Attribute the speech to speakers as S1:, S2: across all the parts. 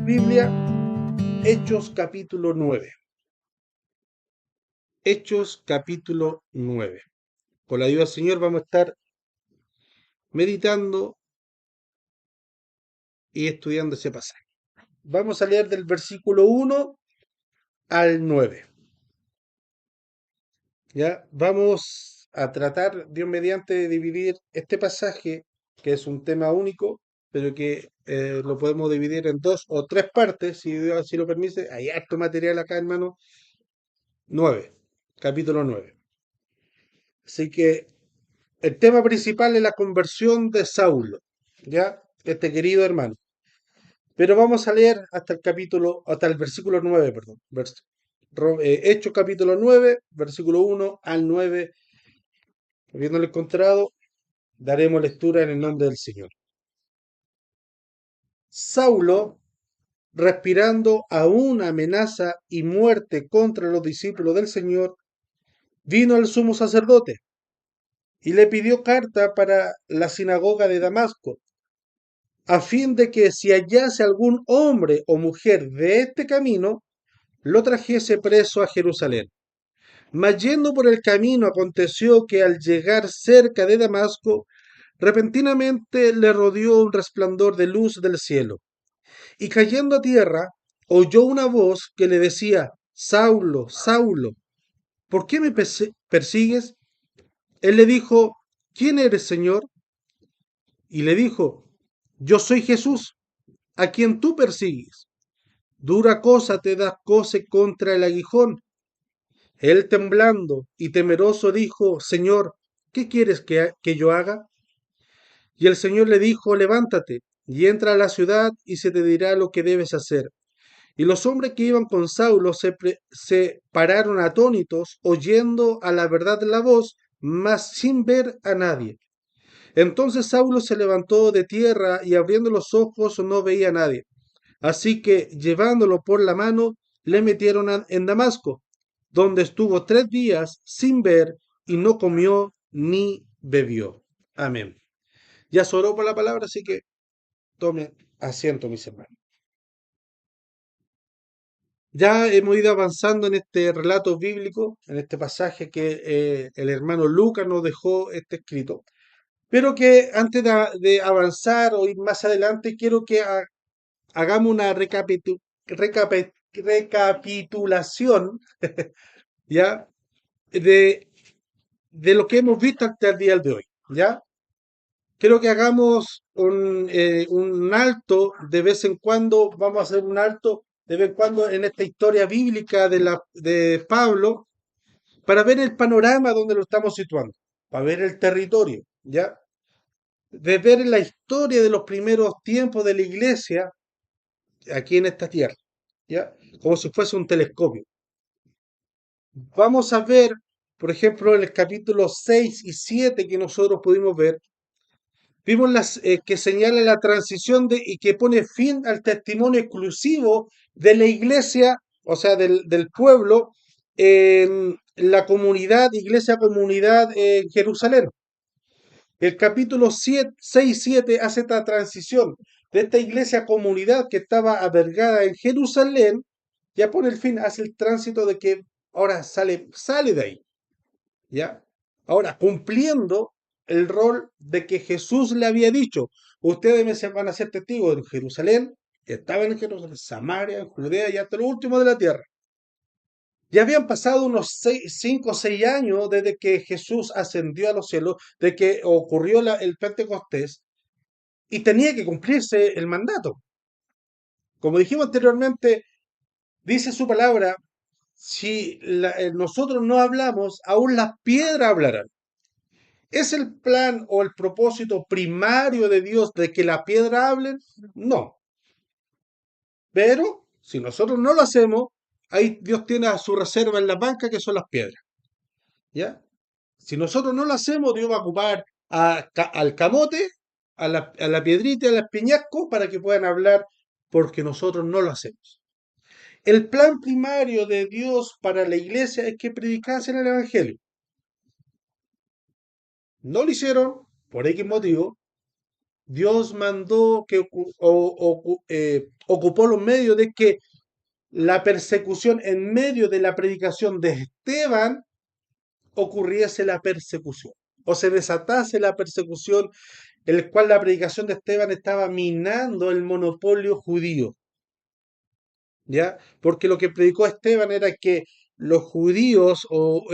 S1: Biblia, Hechos capítulo 9. Hechos capítulo 9. Con la ayuda del Señor vamos a estar meditando y estudiando ese pasaje. Vamos a leer del versículo 1 al 9. ¿Ya? Vamos a tratar, Dios mediante, de dividir este pasaje, que es un tema único, pero que lo podemos dividir en dos o tres partes, si Dios así lo permite. Hay harto material acá, hermano. 9. Capítulo 9. Así que el tema principal es la conversión de Saulo, ¿ya? Este querido hermano. Pero vamos a leer hasta el versículo 9, perdón. Hechos capítulo 9, versículo 1 al 9. Habiéndolo encontrado, daremos lectura en el nombre del Señor. Saulo, respirando aún amenaza y muerte contra los discípulos del Señor, vino al sumo sacerdote y le pidió carta para la sinagoga de Damasco, a fin de que si hallase algún hombre o mujer de este camino, lo trajese preso a Jerusalén. Mas yendo por el camino aconteció que al llegar cerca de Damasco, repentinamente le rodeó un resplandor de luz del cielo, y cayendo a tierra, oyó una voz que le decía, Saulo, Saulo, ¿por qué me persigues? Él le dijo, ¿quién eres, Señor? Y le dijo, yo soy Jesús, a quien tú persigues. Dura cosa te das cose contra el aguijón. Él temblando y temeroso dijo, Señor, ¿qué quieres que yo haga? Y el Señor le dijo, levántate y entra a la ciudad y se te dirá lo que debes hacer. Y los hombres que iban con Saulo se pararon atónitos, oyendo a la verdad la voz, mas sin ver a nadie. Entonces Saulo se levantó de tierra y abriendo los ojos no veía a nadie. Así que, llevándolo por la mano, le metieron en Damasco, donde estuvo 3 días sin ver y no comió ni bebió. Amén. Ya se oró por la palabra, así que tome asiento, mis hermanos. Ya hemos ido avanzando en este relato bíblico, en este pasaje que el hermano Lucas nos dejó este escrito. Pero que antes de avanzar o ir más adelante, quiero que hagamos una recapitulación, ¿ya? De, de lo que hemos visto hasta el día de hoy, ¿ya? Quiero que hagamos un alto de vez en cuando, vamos a hacer un alto de vez en cuando en esta historia bíblica de Pablo, para ver el panorama donde lo estamos situando, para ver el territorio, ¿ya? De ver la historia de los primeros tiempos de la iglesia aquí en esta tierra, ¿ya? Como si fuese un telescopio. Vamos a ver, por ejemplo, en el capítulo 6 y 7 que nosotros pudimos ver, vimos que señala la transición y que pone fin al testimonio exclusivo de la iglesia, o sea, del pueblo, en la comunidad, iglesia comunidad en Jerusalén. El capítulo 6-7 hace esta transición de esta iglesia comunidad que estaba albergada en Jerusalén, ya pone el fin, hace el tránsito de que ahora sale de ahí, ¿ya? Ahora, cumpliendo el rol de que Jesús le había dicho, ustedes van a ser testigos en Jerusalén, estaban en Jerusalén, Samaria, en Judea y hasta lo último de la tierra. Ya habían pasado unos 5 o 6 años desde que Jesús ascendió a los cielos, de que ocurrió el Pentecostés, y tenía que cumplirse el mandato. Como dijimos anteriormente, dice su palabra, si nosotros no hablamos, aún las piedras hablarán. ¿Es el plan o el propósito primario de Dios de que la piedra hable? No. Pero si nosotros no lo hacemos, ahí Dios tiene a su reserva en la banca que son las piedras. ¿Ya? Si nosotros no lo hacemos, Dios va a ocupar al camote, a la piedrita y al peñasco para que puedan hablar porque nosotros no lo hacemos. El plan primario de Dios para la iglesia es que predicasen el Evangelio. No lo hicieron, por X motivo, Dios mandó que ocupó los medios de que la persecución, en medio de la predicación de Esteban, ocurriese la persecución o se desatase la persecución, el cual la predicación de Esteban estaba minando el monopolio judío. ¿Ya? Porque lo que predicó Esteban era que los judíos o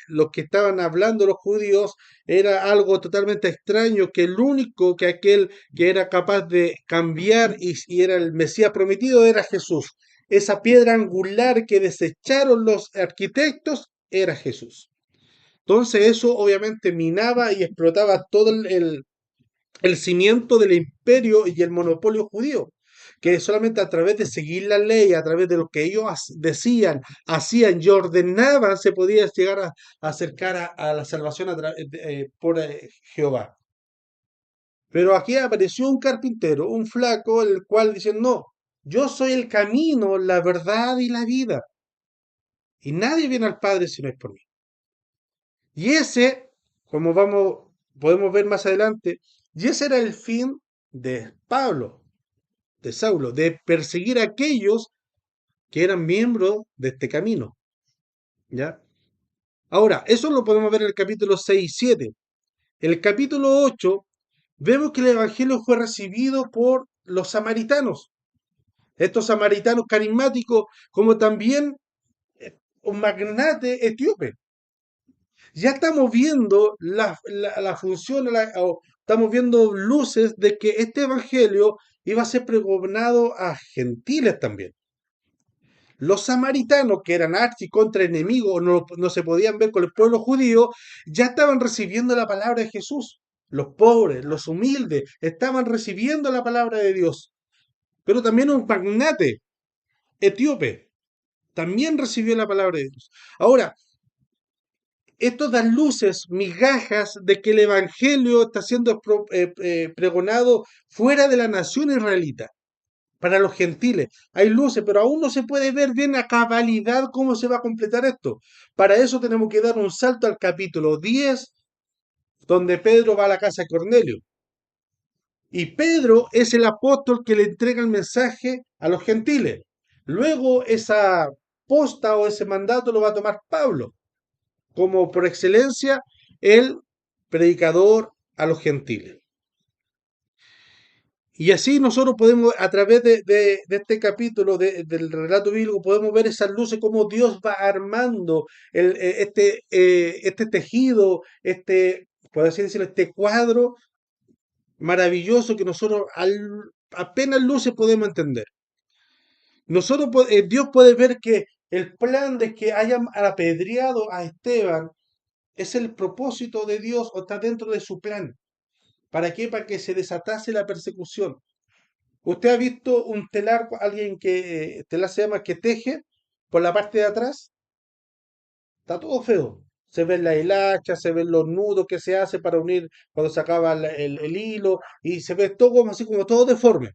S1: los que estaban hablando los judíos era algo totalmente extraño, que el único que aquel que era capaz de cambiar y era el Mesías prometido era Jesús. Esa piedra angular que desecharon los arquitectos era Jesús. Entonces eso obviamente minaba y explotaba todo el cimiento del imperio y el monopolio judío, que solamente a través de seguir la ley, a través de lo que ellos decían, hacían y ordenaban, se podía llegar a acercar a la salvación por Jehová. Pero aquí apareció un carpintero, un flaco, el cual dice, no, yo soy el camino, la verdad y la vida. Y nadie viene al Padre si no es por mí. Y ese, como podemos ver más adelante, y ese era el fin de Pablo, de Saulo, de perseguir a aquellos que eran miembros de este camino, ¿ya? Ahora, eso lo podemos ver en el capítulo 6 y 7. En el capítulo 8 vemos que el evangelio fue recibido por los samaritanos, estos samaritanos carismáticos, como también un magnate etíope. Ya estamos viendo la función, o estamos viendo luces de que este evangelio iba a ser pregonado a gentiles también. Los samaritanos, que eran archi contra enemigos, no se podían ver con el pueblo judío, ya estaban recibiendo la palabra de Jesús. Los pobres, los humildes, estaban recibiendo la palabra de Dios. Pero también un magnate etíope también recibió la palabra de Dios. Ahora, esto da luces, migajas de que el Evangelio está siendo pregonado fuera de la nación israelita, para los gentiles. Hay luces, pero aún no se puede ver bien a cabalidad cómo se va a completar esto. Para eso tenemos que dar un salto al capítulo 10, donde Pedro va a la casa de Cornelio. Y Pedro es el apóstol que le entrega el mensaje a los gentiles. Luego esa posta o ese mandato lo va a tomar Pablo como por excelencia el predicador a los gentiles. Y así nosotros podemos, a través de este capítulo del relato bíblico, podemos ver esas luces, cómo Dios va armando este tejido, por así decirlo, este cuadro maravilloso que nosotros apenas luces podemos entender. Dios puede ver que el plan de que hayan apedreado a Esteban es el propósito de Dios o está dentro de su plan. ¿Para qué? Para que se desatase la persecución. ¿Usted ha visto un telar, alguien que telar se llama que teje por la parte de atrás? Está todo feo. Se ven la hilacha, se ven los nudos que se hace para unir cuando se acaba el hilo y se ve todo como así como todo deforme.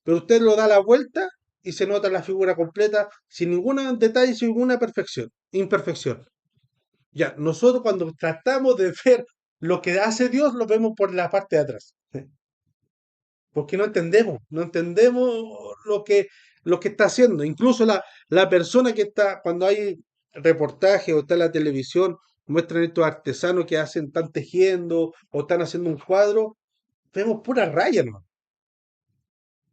S1: Pero usted lo da la vuelta y se nota la figura completa sin ningún detalle, sin ninguna imperfección. Ya, nosotros cuando tratamos de ver lo que hace Dios, lo vemos por la parte de atrás. Porque no entendemos lo que está haciendo. Incluso la persona que está, cuando hay reportaje o está en la televisión, muestran estos artesanos que están tejiendo o están haciendo un cuadro, vemos pura raya, ¿no?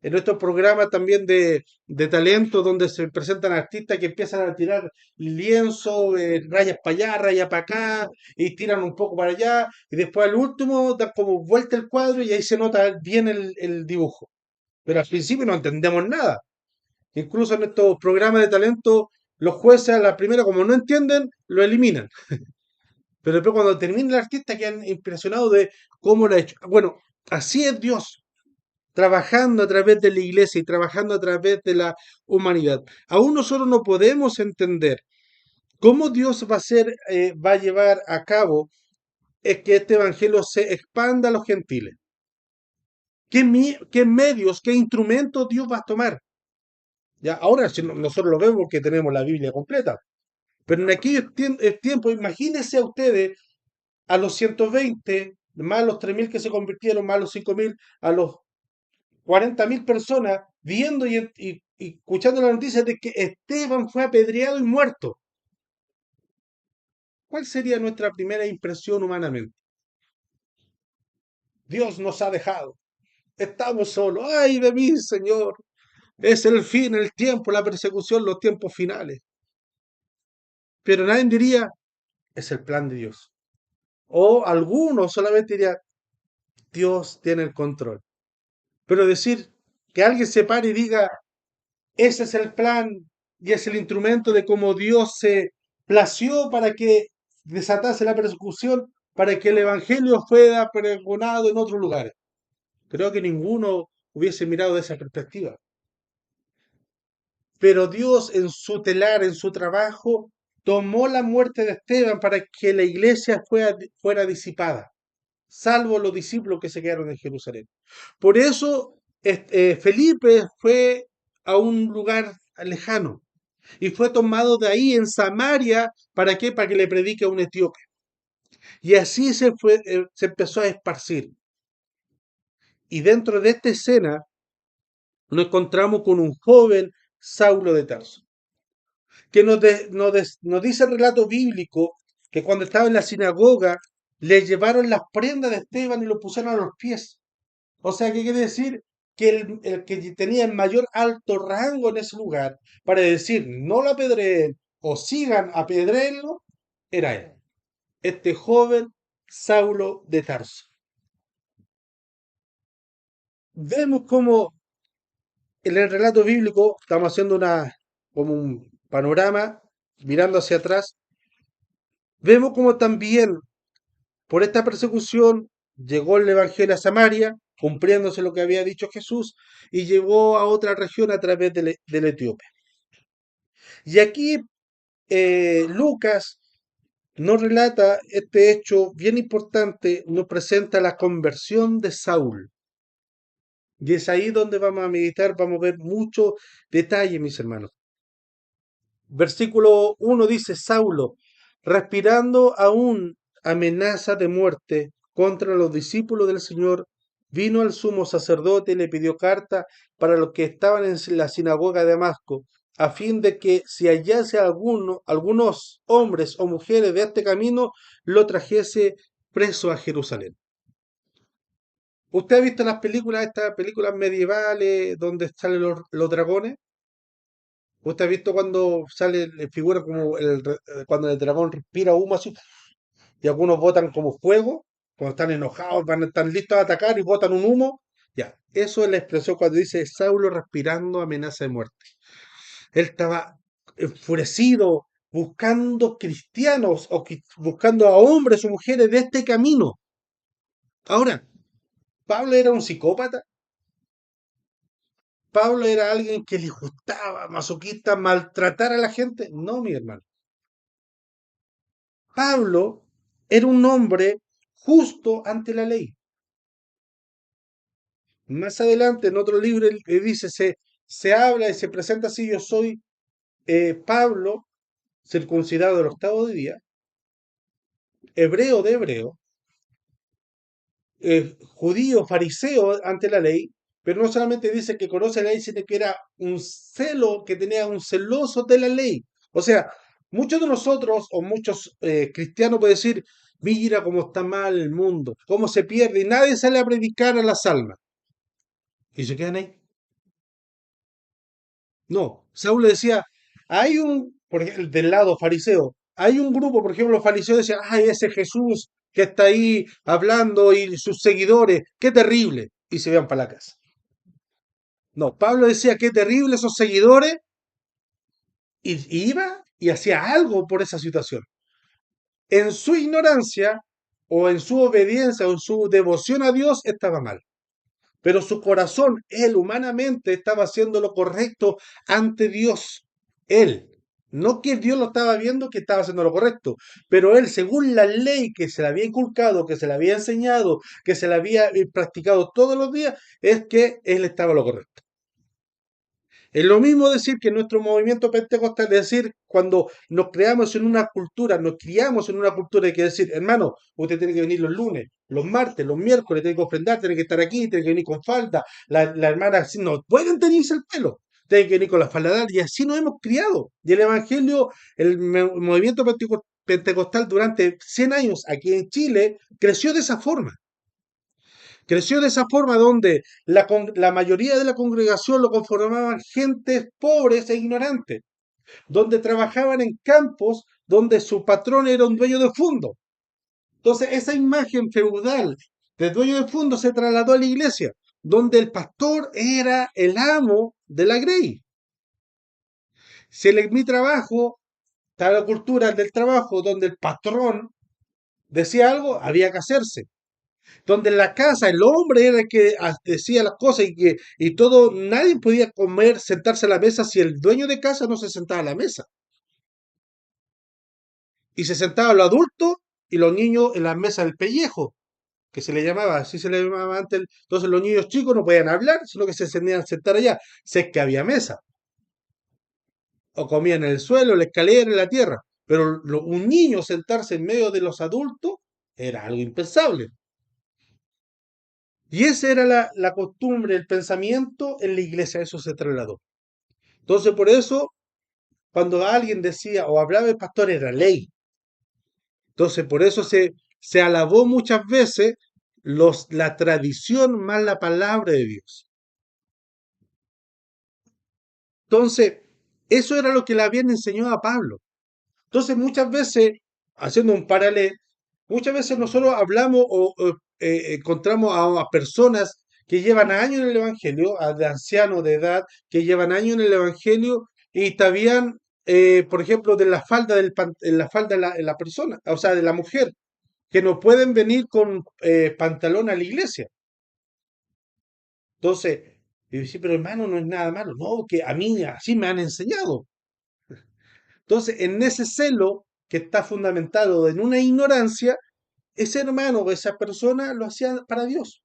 S1: En nuestros programas también de talento, donde se presentan artistas que empiezan a tirar lienzo, rayas para allá, rayas para acá, y tiran un poco para allá, y después al último dan como vuelta el cuadro y ahí se nota bien el dibujo. Pero al principio no entendemos nada. Incluso en estos programas de talento, los jueces a la primera, como no entienden, lo eliminan. Pero después cuando termina el artista quedan impresionados de cómo lo ha hecho. Bueno, así es Dios, trabajando a través de la iglesia y trabajando a través de la humanidad. Aún nosotros no podemos entender cómo Dios va a llevar a cabo es que este evangelio se expanda a los gentiles. ¿Qué medios, qué instrumentos Dios va a tomar? Ya, ahora si nosotros lo vemos porque tenemos la Biblia completa. Pero en aquellos tiempos, imagínense a ustedes a los 120 más los 3.000 que se convirtieron, más los 5.000, a los 40.000 personas viendo y escuchando la noticia de que Esteban fue apedreado y muerto. ¿Cuál sería nuestra primera impresión humanamente? Dios nos ha dejado. Estamos solos. ¡Ay de mí, Señor! Es el fin, el tiempo, la persecución, los tiempos finales. Pero nadie diría, es el plan de Dios. O algunos solamente dirían, Dios tiene el control. Pero decir que alguien se pare y diga, ese es el plan y es el instrumento de cómo Dios se plació para que desatase la persecución, para que el Evangelio fuera pregonado en otros lugares. Creo que ninguno hubiese mirado de esa perspectiva. Pero Dios en su telar, en su trabajo, tomó la muerte de Esteban para que la iglesia fuera disipada, salvo los discípulos que se quedaron en Jerusalén. Por eso Felipe fue a un lugar lejano y fue tomado de ahí en Samaria. ¿Para qué? Para que le predique a un etíope. Y así se empezó a esparcir. Y dentro de esta escena nos encontramos con un joven Saulo de Tarso, que nos dice el relato bíblico que cuando estaba en la sinagoga le llevaron las prendas de Esteban y lo pusieron a los pies. O sea, ¿qué quiere decir? Que el que tenía el mayor alto rango en ese lugar para decir no lo apedreen o sigan apedreenlo, era él, este joven Saulo de Tarso. Vemos como en el relato bíblico, estamos haciendo como un panorama, mirando hacia atrás, vemos como también por esta persecución llegó el Evangelio a Samaria, cumpliéndose lo que había dicho Jesús, y llegó a otra región a través del Etíope. Y aquí Lucas nos relata este hecho bien importante, nos presenta la conversión de Saúl. Y es ahí donde vamos a meditar, vamos a ver mucho detalle, mis hermanos. Versículo 1 dice, Saulo, respirando aún amenaza de muerte contra los discípulos del Señor, vino al sumo sacerdote y le pidió carta para los que estaban en la sinagoga de Damasco, a fin de que si hallase algunos hombres o mujeres de este camino, lo trajese preso a Jerusalén. ¿Usted ha visto las películas, estas películas medievales donde salen los dragones? ¿Usted ha visto cuando sale, figura como cuando el dragón respira humo así y algunos botan como fuego, cuando están enojados, están listos a atacar y botan un humo? Ya, eso es la expresión cuando dice Saulo respirando amenaza de muerte. Él estaba enfurecido, buscando cristianos o buscando a hombres o mujeres de este camino. Ahora, ¿Pablo era un psicópata? ¿Pablo era alguien que le gustaba, masoquista, maltratar a la gente? No, mi hermano. Pablo era un hombre justo ante la ley. Más adelante, en otro libro, dice, se habla y se presenta así, yo soy Pablo, circuncidado del octavo día, hebreo de hebreo, judío, fariseo ante la ley, pero no solamente dice que conoce la ley, sino que era un celo, que tenía un celoso de la ley. O sea, muchos de nosotros o muchos cristianos pueden decir, mira cómo está mal el mundo, cómo se pierde, y nadie sale a predicar a las almas. Y se quedan ahí. No, Saúl le decía, hay por ejemplo, del lado fariseo, hay un grupo, por ejemplo, los fariseos decían, ay, ese Jesús que está ahí hablando y sus seguidores, qué terrible, y se iban para la casa. No, Pablo decía, qué terrible esos seguidores, y iba y hacía algo por esa situación. En su ignorancia, o en su obediencia, o en su devoción a Dios, estaba mal. Pero su corazón, él humanamente estaba haciendo lo correcto ante Dios. Él. No que Dios lo estaba viendo que estaba haciendo lo correcto, pero él, según la ley que se le había inculcado, que se le había enseñado, que se le había practicado todos los días, es que él estaba lo correcto. Es lo mismo decir que nuestro movimiento pentecostal, es decir, cuando nos creamos en una cultura, nos criamos en una cultura, hay que decir, hermano, usted tiene que venir los lunes, los martes, los miércoles, tiene que ofrendar, tiene que estar aquí, tiene que venir con falda, la hermana así, no pueden teñirse el pelo, tiene que venir con la falda larga, y así nos hemos criado. Y el evangelio, movimiento pentecostal durante 100 años aquí en Chile creció de esa forma. Creció de esa forma donde la mayoría de la congregación lo conformaban gentes pobres e ignorantes, donde trabajaban en campos donde su patrón era un dueño de fondo. Entonces, esa imagen feudal de dueño de fondo se trasladó a la iglesia, donde el pastor era el amo de la grey. Si en mi trabajo, está la cultura del trabajo, donde el patrón decía algo, había que hacerse. Donde en la casa el hombre era el que decía las cosas y todo, nadie podía comer, sentarse a la mesa si el dueño de casa no se sentaba a la mesa. Y se sentaban los adultos y los niños en la mesa del pellejo, que se le llamaba, así se le llamaba antes. Entonces los niños chicos no podían hablar, sino que se tenían que sentar allá, si es que había mesa. O comían en el suelo, en la escalera, en la tierra. Pero un niño sentarse en medio de los adultos era algo impensable. Y esa era la costumbre, el pensamiento en la iglesia, eso se trasladó. Entonces, por eso, cuando alguien decía o hablaba del pastor, era ley. Entonces, por eso se alabó muchas veces la tradición más la palabra de Dios. Entonces, eso era lo que le habían enseñado a Pablo. Entonces, muchas veces, haciendo un paralelo, muchas veces nosotros hablamos o encontramos a personas que llevan años en el Evangelio, de ancianos de edad, que llevan años en el Evangelio y todavía, por ejemplo, de la falda, en la falda de la persona, o sea, de la mujer, que no pueden venir con pantalón a la iglesia. Entonces, y decir, pero hermano, no es nada malo. No, que a mí así me han enseñado. Entonces, en ese celo que está fundamentado en una ignorancia, ese hermano o esa persona lo hacía para Dios.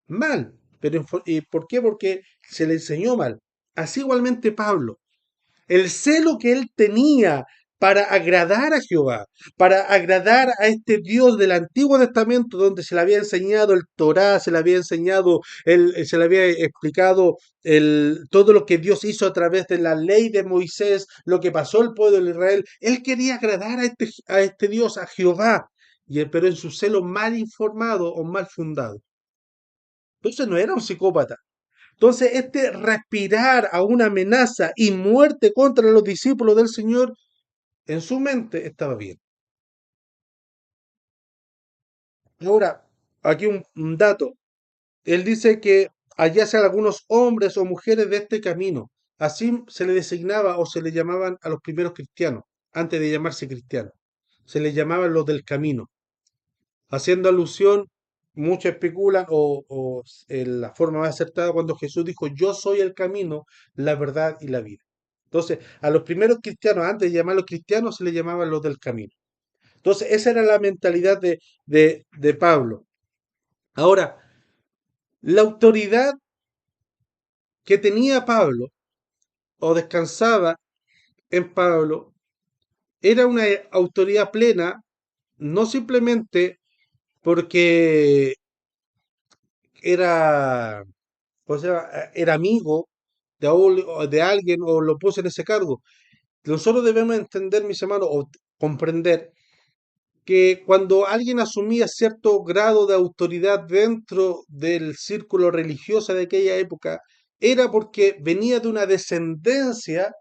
S1: Mal. Pero, ¿y por qué? Porque se le enseñó mal. Así igualmente Pablo. El celo que él tenía para agradar a Jehová, para agradar a este Dios del Antiguo Testamento, donde se le había enseñado el Torá, se le había enseñado, se le había explicado todo lo que Dios hizo a través de la ley de Moisés, lo que pasó el pueblo de Israel. Él quería agradar a este Dios, a Jehová, pero en su celo mal informado o mal fundado. Entonces no era un psicópata. Entonces, este respirar a una amenaza y muerte contra los discípulos del Señor, en su mente estaba bien. Ahora, aquí un dato. Él dice que hallase algunos hombres o mujeres de este camino. Así se le designaba o se le llamaban a los primeros cristianos, antes de llamarse cristianos. Se les llamaban los del camino. Haciendo alusión, muchos especulan o la forma más acertada cuando Jesús dijo, yo soy el camino, la verdad y la vida. Entonces, a los primeros cristianos, antes de llamarlos cristianos, se les llamaban los del camino. Entonces, esa era la mentalidad de Pablo. Ahora, la autoridad que tenía Pablo o descansaba en Pablo era una autoridad plena, no simplemente porque era, o sea, era amigo de alguien o lo puso en ese cargo. Nosotros debemos entender, mis hermanos, o comprender que cuando alguien asumía cierto grado de autoridad dentro del círculo religioso de aquella época, era porque venía de una descendencia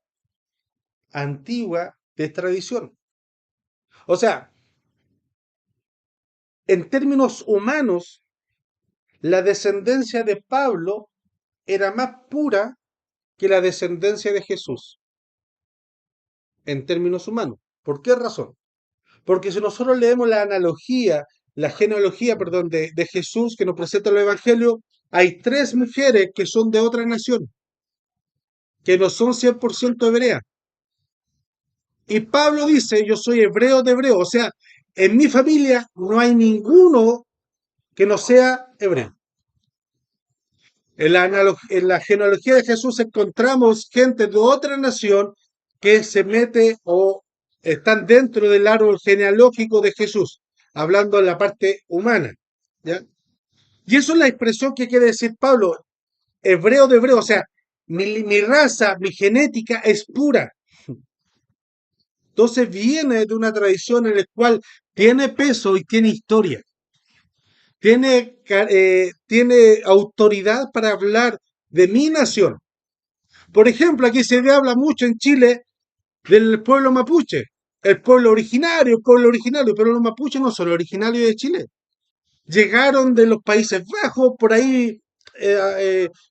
S1: antigua de tradición. O sea, en términos humanos, la descendencia de Pablo era más pura que la descendencia de Jesús, en términos humanos. ¿Por qué razón? Porque si nosotros leemos la genealogía, perdón, de Jesús que nos presenta el Evangelio, hay tres mujeres que son de otra nación, que no son 100% hebreas. Y Pablo dice, yo soy hebreo de hebreo, o sea, en mi familia no hay ninguno que no sea hebreo. En la genealogía de Jesús encontramos gente de otra nación que se mete o están dentro del árbol genealógico de Jesús, hablando en la parte humana. ¿Ya? Y eso es la expresión que quiere decir Pablo, hebreo de hebreo, o sea, mi raza, mi genética es pura. Entonces viene de una tradición en la cual tiene peso y tiene historia, tiene autoridad para hablar de mi nación. Por ejemplo, aquí se habla mucho en Chile del pueblo mapuche, el pueblo originario, pero los mapuches no son originarios de Chile. Llegaron de los Países Bajos, por ahí,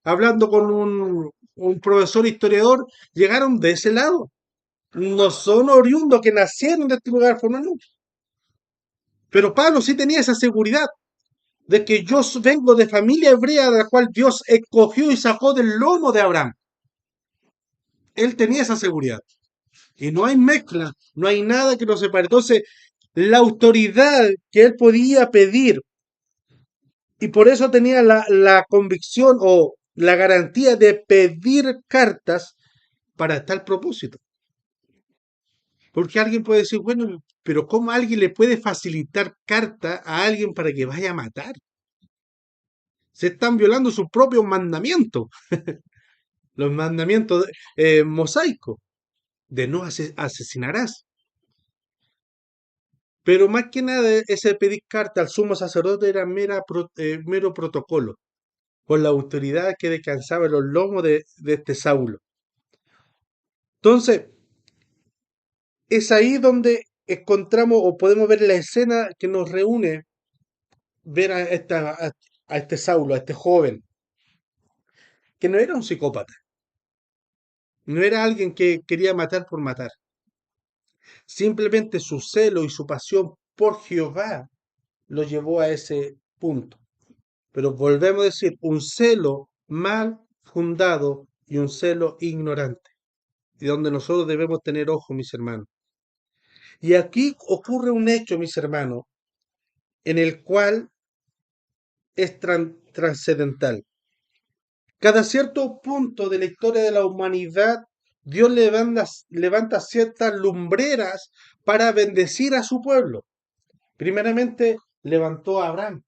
S1: hablando con un profesor historiador, llegaron de ese lado. No son oriundos que nacieron de este lugar, formalmente. Pero Pablo sí tenía esa seguridad de que yo vengo de familia hebrea de la cual Dios escogió y sacó del lomo de Abraham. Él tenía esa seguridad. Y no hay mezcla, no hay nada que lo separe. Entonces, la autoridad que él podía pedir, y por eso tenía la convicción o la garantía de pedir cartas para tal propósito. Porque alguien puede decir, bueno, pero ¿cómo alguien le puede facilitar carta a alguien para que vaya a matar? Se están violando sus propios mandamientos, los mandamientos mosaicos de no asesinarás. Pero más que nada, ese pedir carta al sumo sacerdote era mero protocolo, con la autoridad que descansaba en los lomos de este Saulo. Entonces, es ahí donde encontramos o podemos ver la escena que nos reúne ver a este Saulo, a este joven, que no era un psicópata, no era alguien que quería matar por matar. Simplemente su celo y su pasión por Jehová lo llevó a ese punto. Pero volvemos a decir, un celo mal fundado y un celo ignorante, y donde nosotros debemos tener ojo, mis hermanos. Y aquí ocurre un hecho, mis hermanos, en el cual es trascendental. Cada cierto punto de la historia de la humanidad, Dios levanta ciertas lumbreras para bendecir a su pueblo. Primeramente, levantó a Abraham,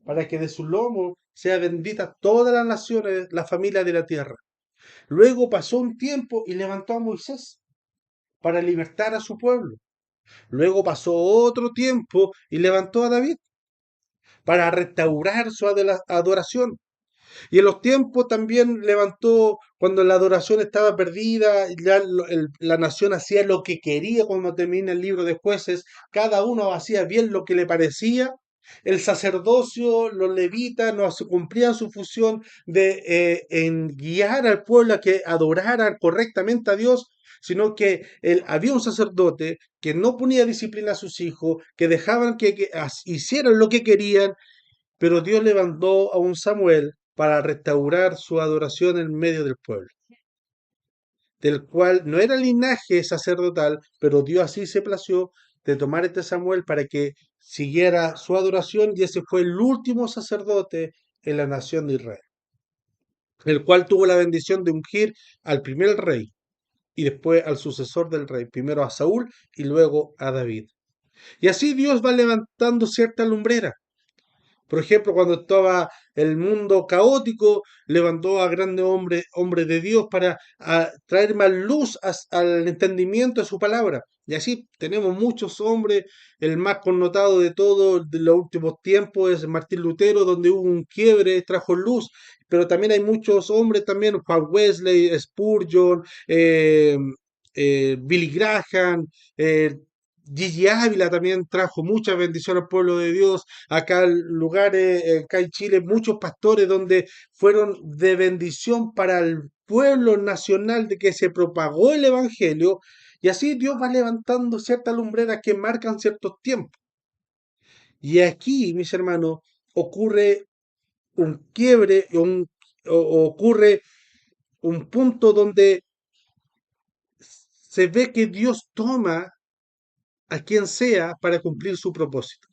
S1: para que de su lomo sea bendita todas las naciones, la familia de la tierra. Luego pasó un tiempo y levantó a Moisés para libertar a su pueblo. Luego pasó otro tiempo y levantó a David para restaurar su adoración. Y en los tiempos también levantó cuando la adoración estaba perdida, ya la nación hacía lo que quería cuando termina el libro de jueces, cada uno hacía bien lo que le parecía. El sacerdocio, los levitas no cumplían su función de en guiar al pueblo a que adoraran correctamente a Dios, sino que había un sacerdote que no ponía disciplina a sus hijos, que dejaban que hicieran lo que querían, pero Dios levantó a un Samuel para restaurar su adoración en medio del pueblo, del cual no era linaje sacerdotal, pero Dios así se plació de tomar este Samuel para que siguiera su adoración y ese fue el último sacerdote en la nación de Israel, el cual tuvo la bendición de ungir al primer rey y después al sucesor del rey, primero a Saúl y luego a David. Y así Dios va levantando cierta lumbrera. Por ejemplo, cuando estaba el mundo caótico, levantó a grandes hombres de Dios para traer más luz al entendimiento de su palabra. Y así tenemos muchos hombres, el más connotado de todos de los últimos tiempos es Martín Lutero, donde hubo un quiebre, trajo luz, pero también hay muchos hombres, también Juan Wesley, Spurgeon, Billy Graham, eh, Gigi Ávila también trajo mucha bendición al pueblo de Dios. Acá lugares, acá en Chile, muchos pastores donde fueron de bendición para el pueblo nacional de que se propagó el evangelio. Y así Dios va levantando ciertas lumbreras que marcan ciertos tiempos. Y aquí, mis hermanos, ocurre un quiebre, ocurre un punto donde se ve que Dios toma a quien sea para cumplir su propósito.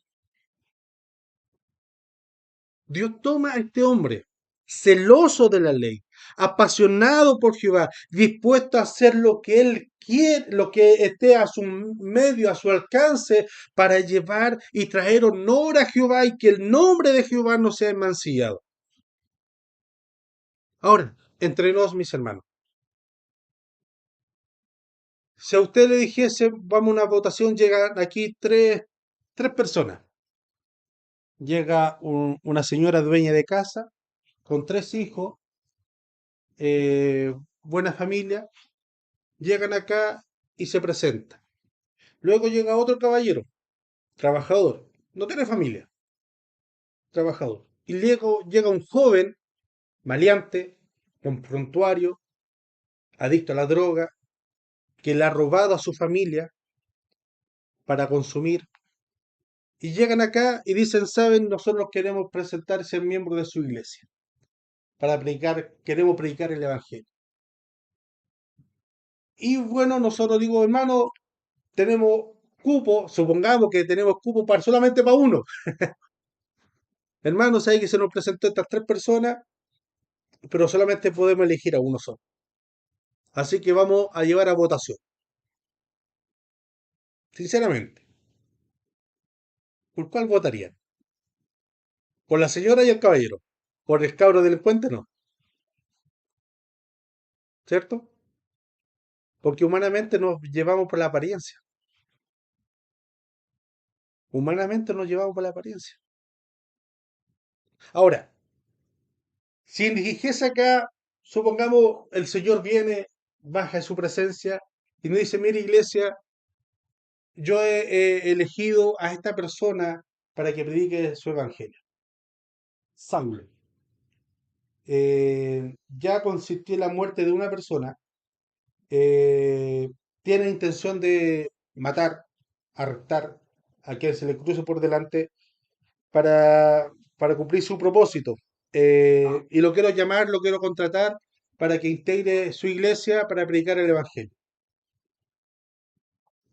S1: Dios toma a este hombre. celoso de la ley, apasionado por Jehová, dispuesto a hacer lo que él quiere, lo que esté a su medio, a su alcance, para llevar y traer honor a Jehová y que el nombre de Jehová no sea mancillado. Ahora, entre nos, mis hermanos, si a usted le dijese, vamos a una votación, llegan aquí tres personas. Llega una señora dueña de casa con tres hijos, buena familia, llegan acá y se presentan. Luego llega otro caballero, trabajador, no tiene familia, trabajador. Y luego llega un joven, maleante, confrontuario, adicto a la droga, que le ha robado a su familia para consumir. Y llegan acá y dicen, saben, nosotros queremos presentar ser miembro de su iglesia, para predicar, queremos predicar el Evangelio. Y bueno, nosotros digo, hermano, tenemos cupo, supongamos que tenemos cupo para, solamente para uno. Hermano, sabe que se nos presentó estas tres personas, pero solamente podemos elegir a uno solo. Así que vamos a llevar a votación. Sinceramente, ¿por cuál votarían? ¿Por la señora y el caballero? ¿Por el cabro delincuente? No, ¿cierto? Porque humanamente nos llevamos por la apariencia. Humanamente nos llevamos por la apariencia. Ahora, si dijese acá, supongamos el Señor viene, baja en su presencia y nos dice, mire iglesia, yo he elegido a esta persona para que predique su evangelio. Saulo. Ya consistió en la muerte de una persona, eh, tiene intención de matar, arrestar a quien se le cruce por delante para cumplir su propósito. Y lo quiero llamar, lo quiero contratar para que integre su iglesia para predicar el evangelio.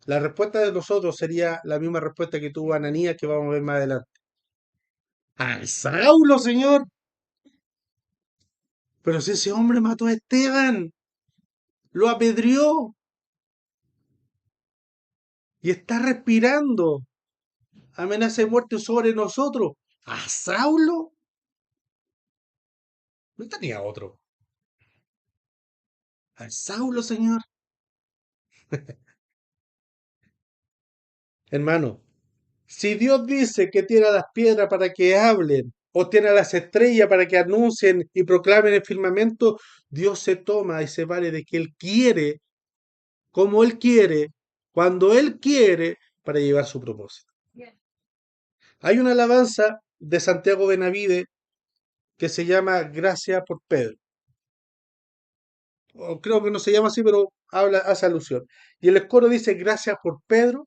S1: La respuesta de nosotros sería la misma respuesta que tuvo Ananías, que vamos a ver más adelante. ¡Al Saulo, señor! Pero si ese hombre mató a Esteban, lo apedreó y está respirando, amenaza de muerte sobre nosotros. ¿A Saulo? No tenía otro. Al Saulo, señor. Hermano, si Dios dice que tiene a las piedras para que hablen, o tiene a las estrellas para que anuncien y proclamen el firmamento, Dios se toma y se vale de que Él quiere, como Él quiere, cuando Él quiere, para llevar su propósito. Hay una alabanza de Santiago Benavide que se llama Gracias por Pedro. O creo que no se llama así, pero hace alusión. Y el coro dice gracias por Pedro,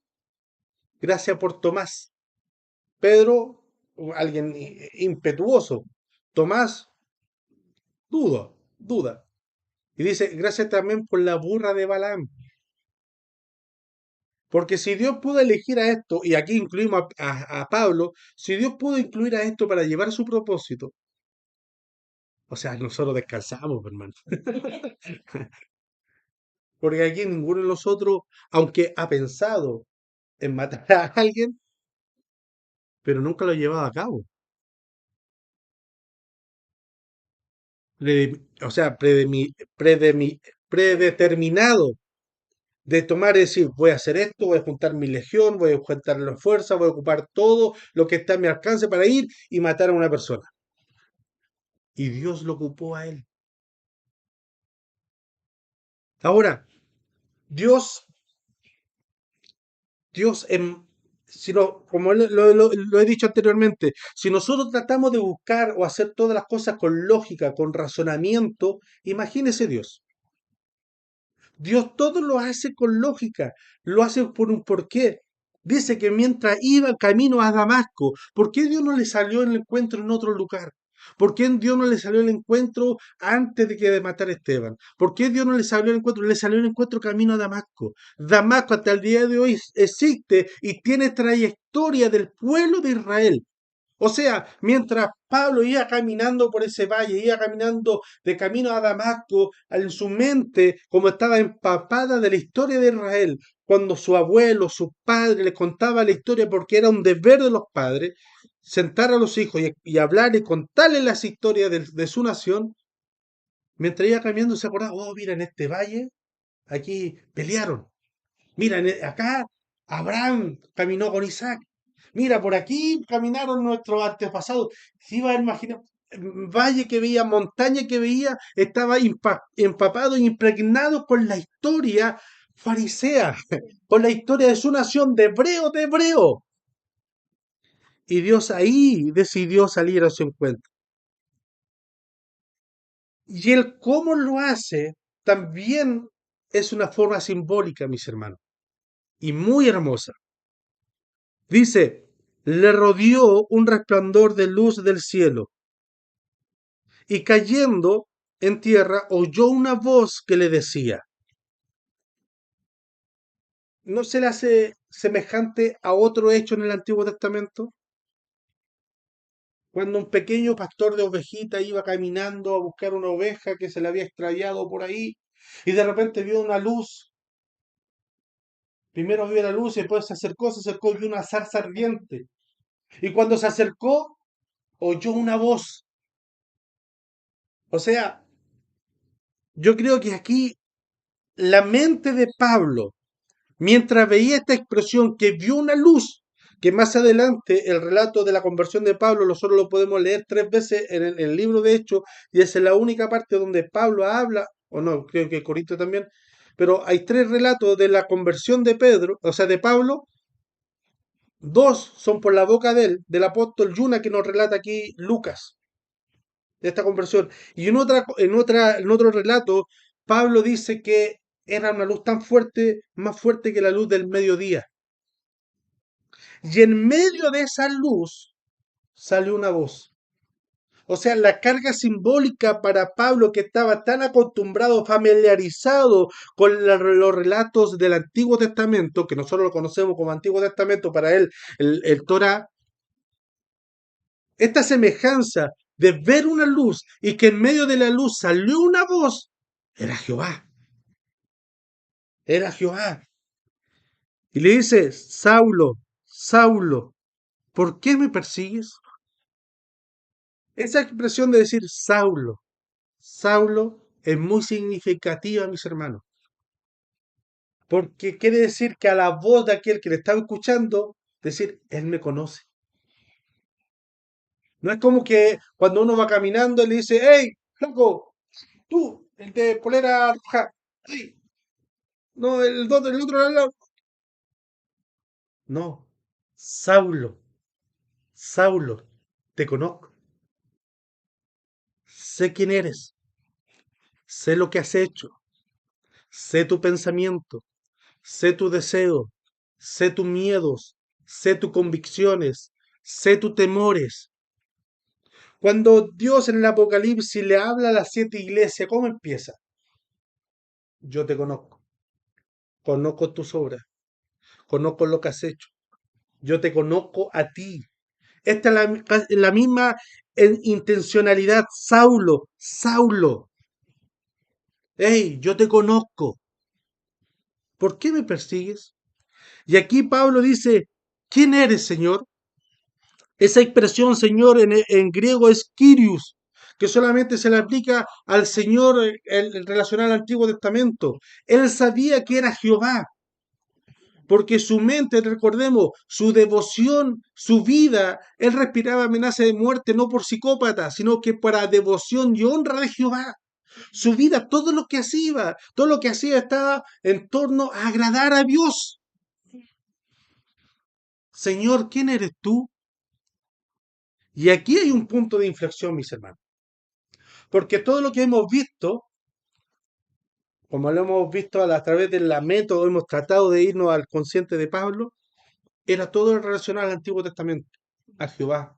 S1: gracias por Tomás. Pedro, alguien impetuoso. Tomás, duda. Y dice, gracias también por la burra de Balaam. Porque si Dios pudo elegir a esto, y aquí incluimos a Pablo, si Dios pudo incluir a esto para llevar su propósito, o sea, nosotros descansamos, hermano. Porque aquí ninguno de nosotros, aunque ha pensado en matar a alguien, pero nunca lo ha llevado a cabo. O sea, predeterminado de tomar y decir, voy a hacer esto, voy a juntar mi legión, voy a juntar la fuerza, voy a ocupar todo lo que está a mi alcance para ir y matar a una persona. Y Dios lo ocupó a él. Ahora, Dios, Dios, si no, como lo he dicho anteriormente, si nosotros tratamos de buscar o hacer todas las cosas con lógica, con razonamiento, imagínese Dios. Dios todo lo hace con lógica, lo hace por un porqué. Dice que mientras iba camino a Damasco, ¿por qué Dios no le salió el encuentro en otro lugar? ¿Por qué Dios no le salió el encuentro antes de que de matar a Esteban? ¿Por qué Dios no le salió el encuentro? Le salió el encuentro camino a Damasco. Damasco hasta el día de hoy existe y tiene trayectoria del pueblo de Israel. O sea, mientras Pablo iba caminando por ese valle, iba caminando de camino a Damasco, en su mente, como estaba empapada de la historia de Israel, cuando su abuelo, su padre le contaba la historia porque era un deber de los padres, sentar a los hijos y hablar y contarles las historias de su nación, mientras iba caminando se acordaba, oh, mira, en este valle, aquí pelearon. Mira, acá Abraham caminó con Isaac. Mira, por aquí caminaron nuestros antepasados. Se iba a imaginar, valle que veía, montaña que veía, estaba empapado e impregnado con la historia farisea, con la historia de su nación, de hebreo, de hebreo. Y Dios ahí decidió salir a su encuentro. Y el cómo lo hace también es una forma simbólica, mis hermanos, y muy hermosa. Dice, le rodeó un resplandor de luz del cielo, y cayendo en tierra oyó una voz que le decía, ¿no se le hace semejante a otro hecho en el Antiguo Testamento? Cuando un pequeño pastor de ovejitas iba caminando a buscar una oveja que se le había extraviado por ahí, y de repente vio una luz. Primero vio la luz y después se acercó y vio una zarza ardiente. Y cuando se acercó, oyó una voz. O sea, yo creo que aquí la mente de Pablo, mientras veía esta expresión, que vio una luz, que más adelante el relato de la conversión de Pablo nosotros lo podemos leer 3 veces en el libro de Hechos, y esa es la única parte donde Pablo habla, o no, creo que Corinto también, pero hay 3 relatos de la conversión de Pedro, o sea, de Pablo. Dos son por la boca de él, del apóstol, y una que nos relata aquí Lucas, de esta conversión. Y en otro relato, Pablo dice que era una luz tan fuerte, más fuerte que la luz del mediodía. Y en medio de esa luz salió una voz. O sea, la carga simbólica para Pablo, que estaba tan acostumbrado, familiarizado con los relatos del Antiguo Testamento, que nosotros lo conocemos como Antiguo Testamento, para él el Torah, esta semejanza de ver una luz y que en medio de la luz salió una voz, era Jehová, era Jehová. Y le dice, Saulo, Saulo, ¿por qué me persigues? Esa expresión de decir Saulo, Saulo es muy significativa, mis hermanos, porque quiere decir que a la voz de aquel que le estaba escuchando, decir, él me conoce. No es como que cuando uno va caminando y le dice, hey, flaco, tú, el de polera roja, hey, no, el otro lado. No, Saulo, Saulo, te conozco, sé quién eres, sé lo que has hecho, sé tu pensamiento, sé tu deseo, sé tus miedos, sé tus convicciones, sé tus temores. Cuando Dios en el Apocalipsis le habla a las 7 iglesias, ¿cómo empieza? Yo te conozco, conozco tus obras, conozco lo que has hecho, yo te conozco a ti. Esta es la misma intencionalidad. Saulo, Saulo, hey, yo te conozco. ¿Por qué me persigues? Y aquí Pablo dice, ¿quién eres, Señor? Esa expresión, Señor, en griego es Kyrios, que solamente se le aplica al Señor relacionado al Antiguo Testamento. Él sabía que era Jehová, porque su mente, recordemos, su devoción, su vida, él respiraba amenaza de muerte no por psicópata, sino que para devoción y honra de Jehová. Su vida, todo lo que hacía estaba en torno a agradar a Dios. Señor, ¿quién eres tú? Y aquí hay un punto de inflexión, mis hermanos, porque todo lo que hemos visto, como lo hemos visto a través de la método, hemos tratado de irnos al consciente de Pablo, era todo relacionado al Antiguo Testamento, a Jehová,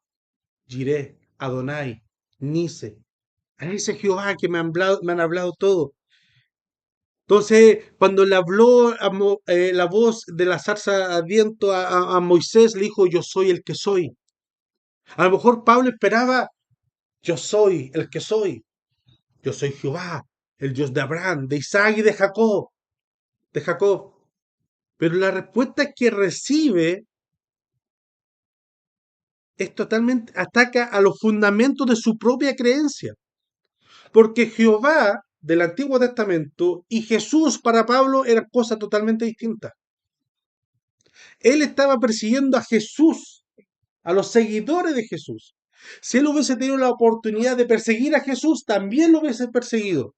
S1: Jireh, Adonai, Nise, a ese Jehová que me han hablado todo. Entonces, cuando le habló la voz de la zarza ardiente a Moisés, le dijo, yo soy el que soy. A lo mejor Pablo esperaba, yo soy el que soy, yo soy Jehová, el Dios de Abraham, de Isaac y de Jacob, de Jacob. Pero la respuesta que recibe es totalmente, ataca a los fundamentos de su propia creencia. Porque Jehová del Antiguo Testamento y Jesús para Pablo eran cosas totalmente distintas. Él estaba persiguiendo a Jesús, a los seguidores de Jesús. Si él hubiese tenido la oportunidad de perseguir a Jesús, también lo hubiese perseguido.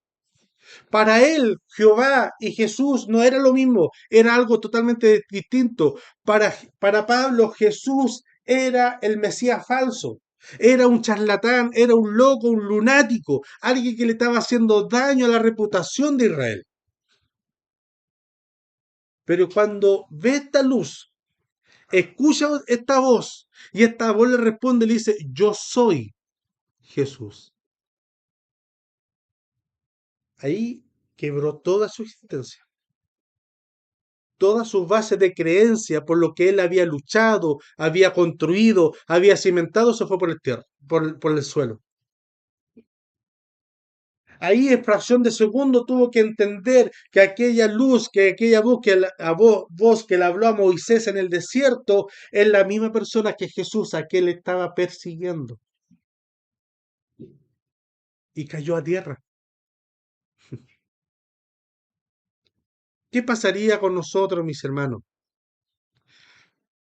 S1: Para él, Jehová y Jesús no era lo mismo, era algo totalmente distinto. Para Pablo, Jesús era el Mesías falso. Era un charlatán, era un loco, un lunático, alguien que le estaba haciendo daño a la reputación de Israel. Pero cuando ve esta luz, escucha esta voz y esta voz le responde y le dice, yo soy Jesús. Ahí quebró toda su existencia, todas sus bases de creencia por lo que él había luchado, había construido, había cimentado, se fue por el tierra, por el suelo. Ahí en fracción de segundo tuvo que entender que aquella luz, que aquella voz voz que le habló a Moisés en el desierto, es la misma persona que Jesús, a quien le estaba persiguiendo. Y cayó a tierra. ¿Qué pasaría con nosotros, mis hermanos?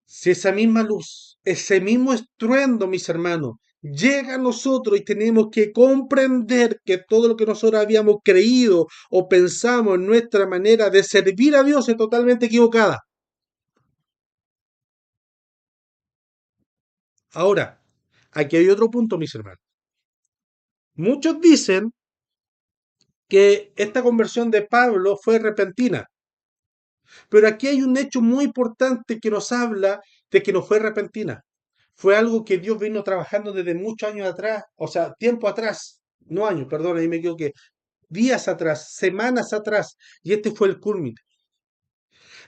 S1: Si esa misma luz, ese mismo estruendo, mis hermanos, llega a nosotros y tenemos que comprender que todo lo que nosotros habíamos creído o pensamos en nuestra manera de servir a Dios es totalmente equivocada. Ahora, aquí hay otro punto, mis hermanos. Muchos dicen que esta conversión de Pablo fue repentina, pero aquí hay un hecho muy importante que nos habla de que no fue repentina. Fue algo que Dios vino trabajando desde muchos años atrás, o sea, tiempo atrás, no años, perdón, ahí me equivoqué, días atrás, semanas atrás, y este fue el culmine.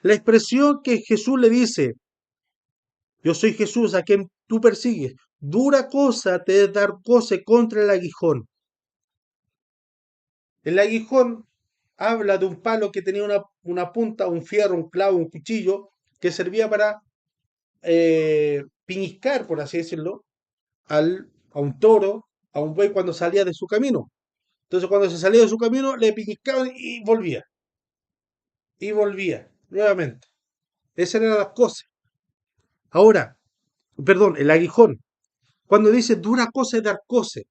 S1: La expresión que Jesús le dice, yo soy Jesús a quien tú persigues, dura cosa te es dar coce contra el aguijón. El aguijón habla de un palo que tenía una punta, un fierro, un clavo, un cuchillo, que servía para piñiscar, por así decirlo, a un toro, a un buey cuando salía de su camino. Entonces cuando se salía de su camino, le piñiscaban y volvía, nuevamente. Esas eran las cosas. Ahora, perdón, el aguijón. Cuando dice dura cosa es dar cose.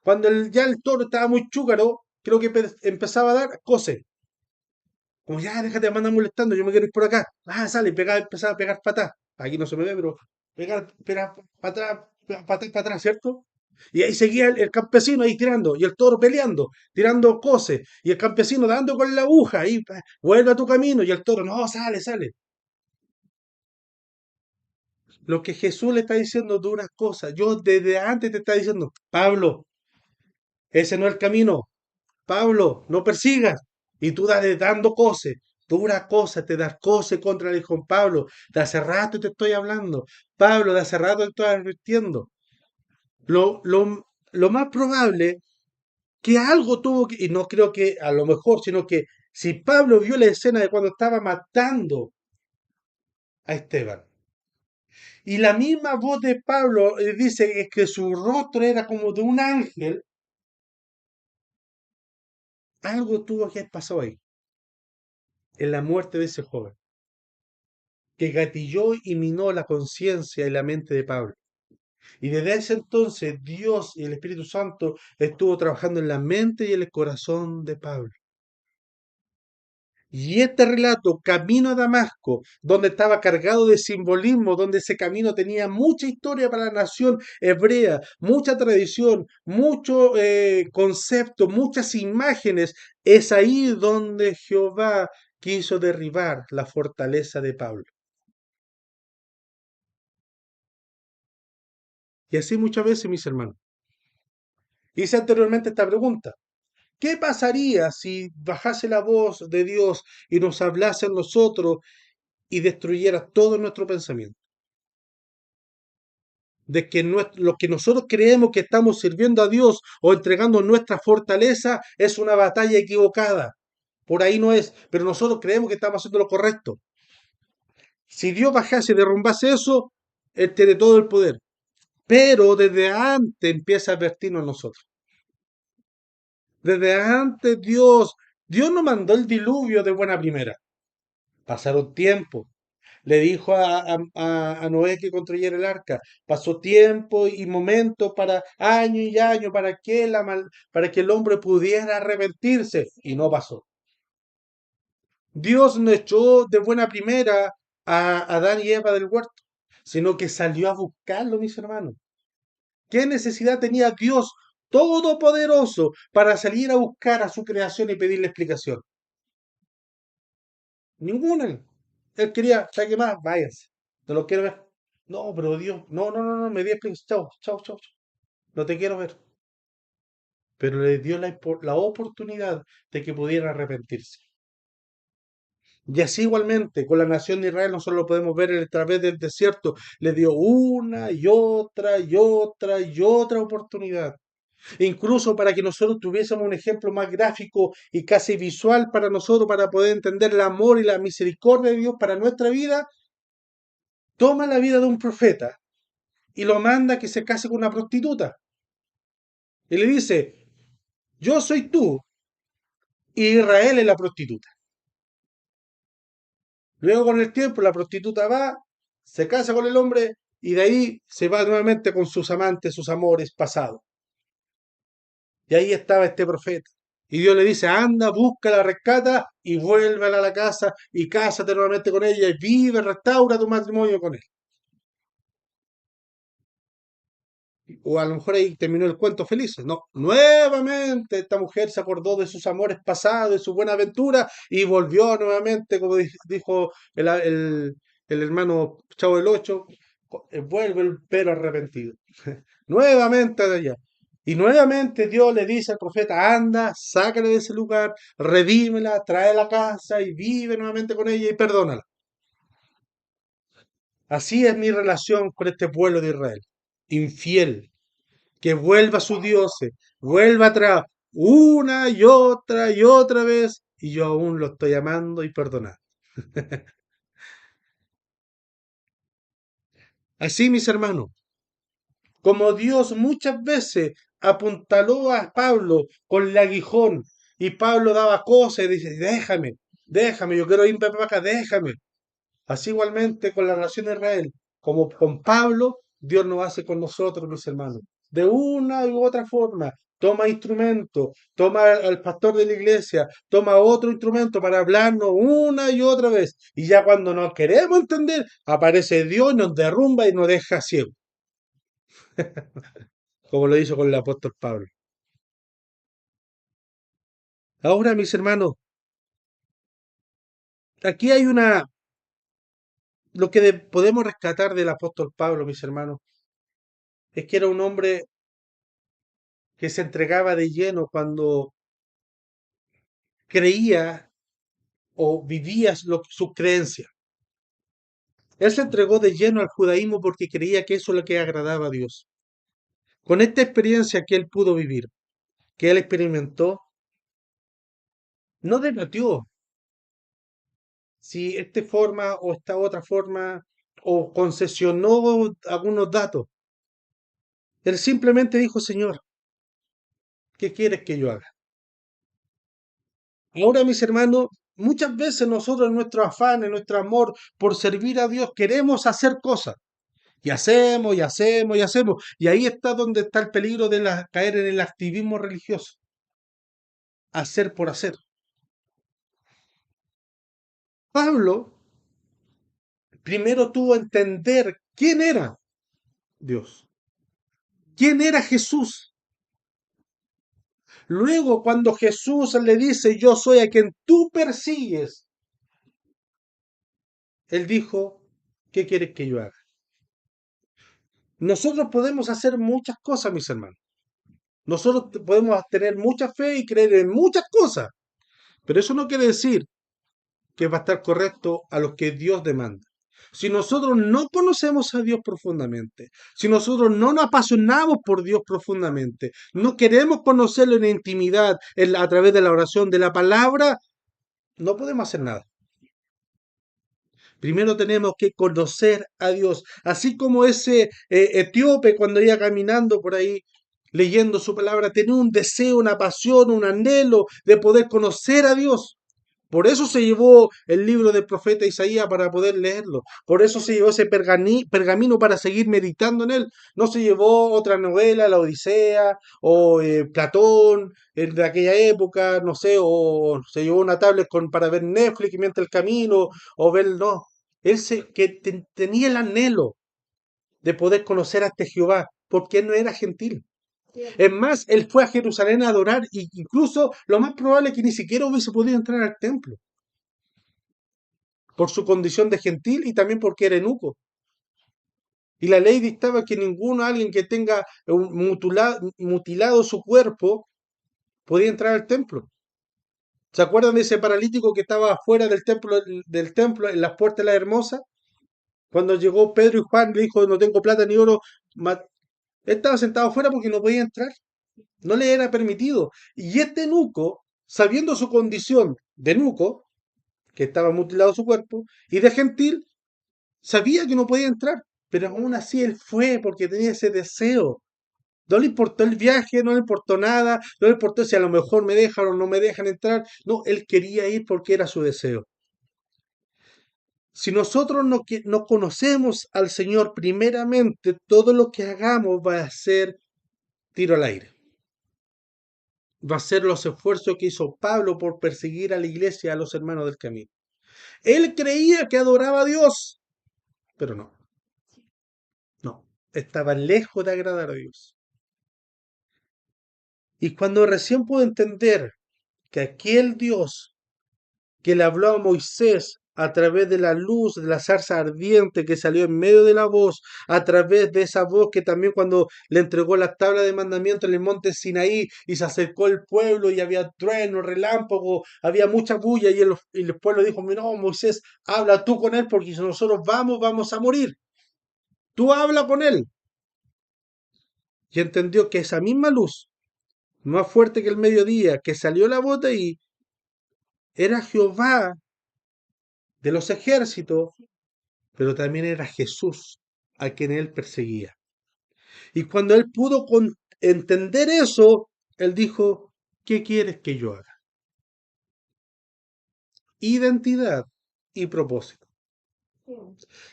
S1: Cuando ya el toro estaba muy chúcaro, creo que empezaba a dar cose. Como ya, déjate de andar molestando, yo me quiero ir por acá. Ah, sale, empezaba a pegar patas. Aquí no se me ve, pero pegar patas, patas para atrás, ¿cierto? Y ahí seguía el campesino ahí tirando, y el toro peleando, tirando coces, y el campesino dando con la aguja, ahí, vuelve a tu camino, y el toro, no, sale, sale. Lo que Jesús le está diciendo de una cosa, yo desde antes te está diciendo, Pablo, ese no es el camino, Pablo, no persigas. Y tú dale dando cose, dura cosa, te das cose contra el hijo Pablo. De hace rato te estoy hablando. Pablo, de hace rato te estoy advirtiendo. Lo más probable que algo tuvo que, y no creo que a lo mejor, sino que si Pablo vio la escena de cuando estaba matando a Esteban, y la misma voz de Pablo dice que su rostro era como de un ángel, algo tuvo que haber pasado ahí, en la muerte de ese joven, que gatilló y minó la conciencia y la mente de Pablo. Y desde ese entonces Dios y el Espíritu Santo estuvo trabajando en la mente y en el corazón de Pablo. Y este relato, Camino a Damasco, donde estaba cargado de simbolismo, donde ese camino tenía mucha historia para la nación hebrea, mucha tradición, mucho concepto, muchas imágenes, es ahí donde Jehová quiso derribar la fortaleza de Pablo. Y así muchas veces, mis hermanos. Hice anteriormente esta pregunta. ¿Qué pasaría si bajase la voz de Dios y nos hablase a nosotros y destruyera todo nuestro pensamiento? de que lo que nosotros creemos que estamos sirviendo a Dios o entregando nuestra fortaleza es una batalla equivocada. Por ahí no es, pero nosotros creemos que estamos haciendo lo correcto. Si Dios bajase y derrumbase eso, Él tiene todo el poder. Pero desde antes empieza a advertirnos a nosotros. Desde antes Dios no mandó el diluvio de buena primera. Pasaron tiempo. Le dijo a Noé que construyera el arca. Pasó tiempo y momentos para año y año para que el hombre pudiera arrepentirse. Y no pasó. Dios no echó de buena primera a Adán y Eva del huerto, sino que salió a buscarlo, mis hermanos. ¿Qué necesidad tenía Dios todopoderoso para salir a buscar a su creación y pedirle explicación? Ninguna. Él quería, ¿sabe qué más? Váyase. No lo quiero ver. No, pero Dios, no, me di explicación. Chao, chao, chao, chao. No te quiero ver. Pero le dio la oportunidad de que pudiera arrepentirse. Y así igualmente con la nación de Israel nosotros lo podemos ver a través del desierto. Le dio una y otra y otra y otra oportunidad. Incluso para que nosotros tuviésemos un ejemplo más gráfico y casi visual para nosotros, para poder entender el amor y la misericordia de Dios para nuestra vida, toma la vida de un profeta y lo manda a que se case con una prostituta. Y le dice, yo soy tú y Israel es la prostituta. Luego con el tiempo la prostituta va, se casa con el hombre y de ahí se va nuevamente con sus amantes, sus amores pasados. Y ahí estaba este profeta. Y Dios le dice, anda, búscala, rescata y vuélvala a la casa y cásate nuevamente con ella y vive, restaura tu matrimonio con él. O a lo mejor ahí terminó el cuento feliz. No, nuevamente esta mujer se acordó de sus amores pasados, de su buena aventura y volvió nuevamente, como dijo el hermano Chavo del Ocho, vuelve el pero arrepentido. Nuevamente de allá. Y nuevamente Dios le dice al profeta, anda, sácale de ese lugar, redímela, trae a la casa y vive nuevamente con ella y perdónala. Así es mi relación con este pueblo de Israel, infiel, que vuelva a sus dioses, vuelva atrás y otra vez, y yo aún lo estoy amando y perdonando. Así, mis hermanos, como Dios muchas veces apuntaló a Pablo con el aguijón y Pablo daba cosas y dice, déjame, yo quiero irme para acá, déjame. Así igualmente con la nación de Israel, como con Pablo, Dios lo hace con nosotros, mis hermanos. De una u otra forma, toma instrumento, toma al pastor de la iglesia, toma otro instrumento para hablarnos una y otra vez. Y ya cuando nos queremos entender, aparece Dios, nos derrumba y nos deja ciegos, como lo hizo con el apóstol Pablo. Ahora, mis hermanos, aquí hay lo que podemos rescatar del apóstol Pablo, mis hermanos, es que era un hombre que se entregaba de lleno cuando creía o vivía sus creencias. Él se entregó de lleno al judaísmo porque creía que eso es lo que agradaba a Dios. Con esta experiencia que él pudo vivir, que él experimentó, no debatió si esta forma o esta otra forma o concesionó algunos datos. Él simplemente dijo, Señor, ¿qué quieres que yo haga? Ahora, mis hermanos, muchas veces nosotros en nuestro afán, en nuestro amor por servir a Dios, queremos hacer cosas. Y hacemos, y hacemos, y hacemos. Y ahí está donde está el peligro de caer en el activismo religioso. Hacer por hacer. Pablo primero tuvo que entender quién era Dios. ¿Quién era Jesús? Luego, cuando Jesús le dice, yo soy a quien tú persigues, él dijo, ¿qué quieres que yo haga? Nosotros podemos hacer muchas cosas, mis hermanos. Nosotros podemos tener mucha fe y creer en muchas cosas, pero eso no quiere decir que va a estar correcto a lo que Dios demanda. Si nosotros no conocemos a Dios profundamente, si nosotros no nos apasionamos por Dios profundamente, no queremos conocerlo en intimidad, a través de la oración, de la palabra, no podemos hacer nada. Primero tenemos que conocer a Dios, así como ese etíope cuando iba caminando por ahí leyendo su palabra, tenía un deseo, una pasión, un anhelo de poder conocer a Dios. Por eso se llevó el libro del profeta Isaías para poder leerlo. Por eso se llevó ese pergamino para seguir meditando en él. No se llevó otra novela, La Odisea o Platón de aquella época, no sé, o se llevó una tablet para ver Netflix mientras el camino, o ver, no. Tenía el anhelo de poder conocer a este Jehová, porque él no era gentil. Es más, él fue a Jerusalén a adorar e incluso lo más probable es que ni siquiera hubiese podido entrar al templo por su condición de gentil y también porque era eunuco. Y la ley dictaba que ninguno, alguien que tenga mutilado su cuerpo, podía entrar al templo. ¿Se acuerdan de ese paralítico que estaba afuera del templo en las puertas de la Hermosa? Cuando llegó Pedro y Juan, le dijo, no tengo plata ni oro. Él estaba sentado afuera porque no podía entrar. No le era permitido. Y este eunuco, sabiendo su condición de eunuco, que estaba mutilado su cuerpo, y de gentil, sabía que no podía entrar, pero aún así él fue porque tenía ese deseo. No le importó el viaje, no le importó nada, no le importó si a lo mejor me dejan o no me dejan entrar. No, él quería ir porque era su deseo. Si nosotros no conocemos al Señor primeramente, todo lo que hagamos va a ser tiro al aire. Va a ser los esfuerzos que hizo Pablo por perseguir a la iglesia, a los hermanos del camino. Él creía que adoraba a Dios, pero no, no, estaba lejos de agradar a Dios. Y cuando recién pudo entender que aquel Dios que le habló a Moisés a través de la luz de la zarza ardiente que salió en medio de la voz, a través de esa voz que también cuando le entregó la tabla de mandamiento en el monte Sinaí y se acercó el pueblo y había trueno, relámpago, había mucha bulla y el pueblo dijo, no, Moisés, habla tú con él porque si nosotros vamos a morir. Tú habla con él. Y entendió que esa misma luz, más fuerte que el mediodía, que salió la bota y era Jehová de los ejércitos, pero también era Jesús a quien él perseguía. Y cuando él pudo entender eso, él dijo, ¿qué quieres que yo haga? Identidad y propósito.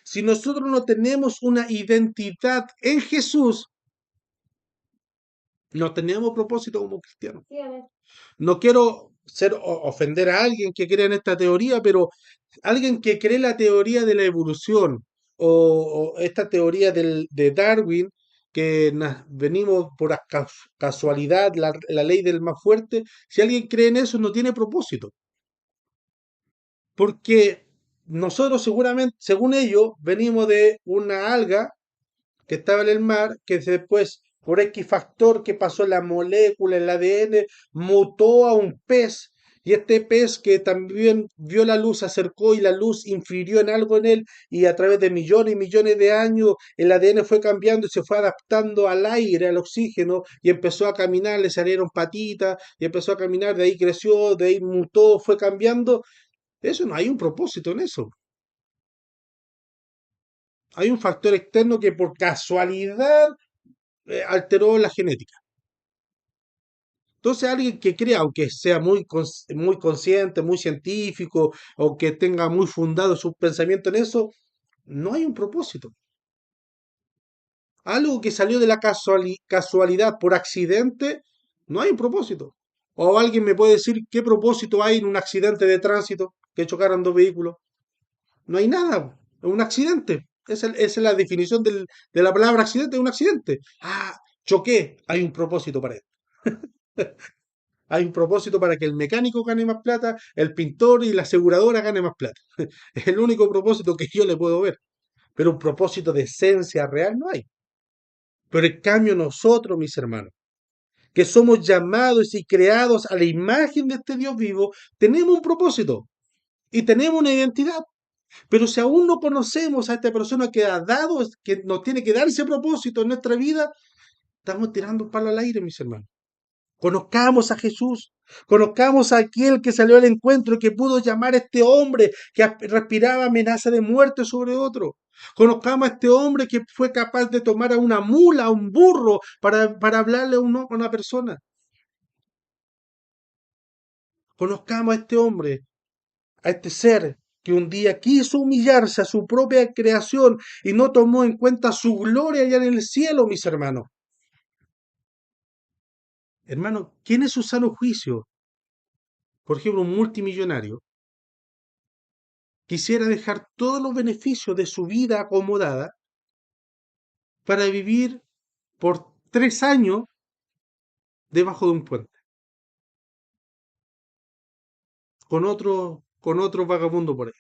S1: Si nosotros no tenemos una identidad en Jesús, no tenemos propósito como cristianos. No quiero ofender a alguien que cree en esta teoría, pero alguien que cree la teoría de la evolución o esta teoría de Darwin, que venimos por casualidad, la ley del más fuerte, si alguien cree en eso no tiene propósito. Porque nosotros seguramente, según ellos, venimos de una alga que estaba en el mar, que después, por X factor que pasó en la molécula, el ADN, mutó a un pez. Y este pez que también vio la luz, se acercó y la luz infirió en algo en él y a través de millones y millones de años el ADN fue cambiando y se fue adaptando al aire, al oxígeno y empezó a caminar, le salieron patitas y empezó a caminar, de ahí creció, de ahí mutó, fue cambiando. Eso no hay un propósito en eso. Hay un factor externo que por casualidad alteró la genética. Entonces alguien que crea, aunque sea muy consciente, muy científico, o que tenga muy fundado su pensamiento en eso, no hay un propósito. Algo que salió de la casualidad por accidente, no hay un propósito. O alguien me puede decir qué propósito hay en un accidente de tránsito que chocaron dos vehículos. No hay nada, es un accidente. Esa es la definición de la palabra accidente, es un accidente. Ah, choqué, hay un propósito para esto. Hay un propósito para que el mecánico gane más plata, el pintor y la aseguradora gane más plata. Es el único propósito que yo le puedo ver. Pero un propósito de esencia real no hay. Pero en cambio nosotros, mis hermanos, que somos llamados y creados a la imagen de este Dios vivo, tenemos un propósito y tenemos una identidad. Pero si aún no conocemos a esta persona que ha dado, que nos tiene que dar ese propósito en nuestra vida, estamos tirando un palo al aire, mis hermanos. Conozcamos a Jesús, conozcamos a aquel que salió al encuentro y que pudo llamar a este hombre que respiraba amenaza de muerte sobre otro. Conozcamos a este hombre que fue capaz de tomar a una mula, a un burro, para hablarle a una persona. Conozcamos a este hombre, a este ser que un día quiso humillarse a su propia creación y no tomó en cuenta su gloria allá en el cielo, mis hermanos. Hermano, ¿quién es su sano juicio? Por ejemplo, un multimillonario quisiera dejar todos los beneficios de su vida acomodada para vivir por 3 años debajo de un puente con otro vagabundo por ahí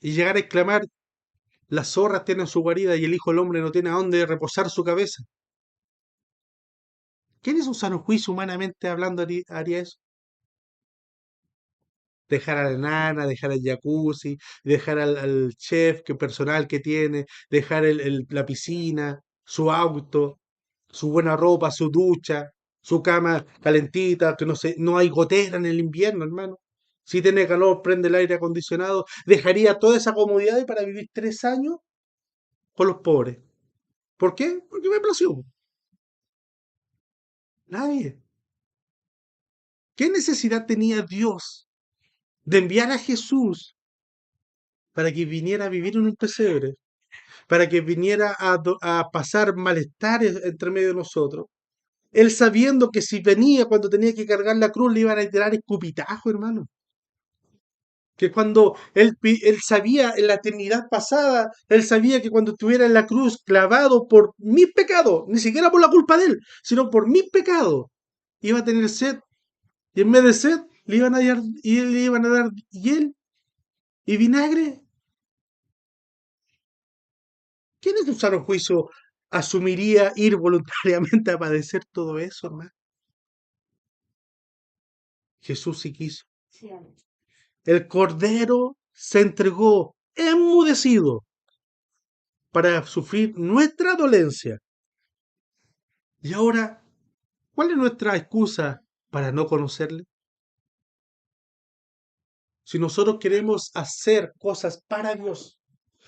S1: y llegar a exclamar: las zorras tienen su guarida y el hijo del hombre no tiene a dónde reposar su cabeza. ¿Quién es un sano juicio humanamente hablando haría eso? Dejar a la nana, dejar el jacuzzi, dejar al chef que personal que tiene, dejar la piscina, su auto, su buena ropa, su ducha, su cama calentita, que no hay gotera en el invierno, hermano. Si tiene calor, prende el aire acondicionado. Dejaría toda esa comodidad para vivir 3 años con los pobres. ¿Por qué? Porque me plació. Nadie. ¿Qué necesidad tenía Dios de enviar a Jesús para que viniera a vivir en un pesebre? Para que viniera a pasar malestares entre medio de nosotros. Él sabiendo que si venía cuando tenía que cargar la cruz le iban a tirar escupitajo, hermano. Que cuando él sabía en la eternidad pasada, él sabía que cuando estuviera en la cruz clavado por mis pecados, ni siquiera por la culpa de él, sino por mis pecados, iba a tener sed. Y en vez de sed, le iban a dar hiel y vinagre. ¿Quién en su sano juicio asumiría ir voluntariamente a padecer todo eso, hermano? Jesús sí quiso. El Cordero se entregó enmudecido para sufrir nuestra dolencia. Y ahora, ¿cuál es nuestra excusa para no conocerle? Si nosotros queremos hacer cosas para Dios,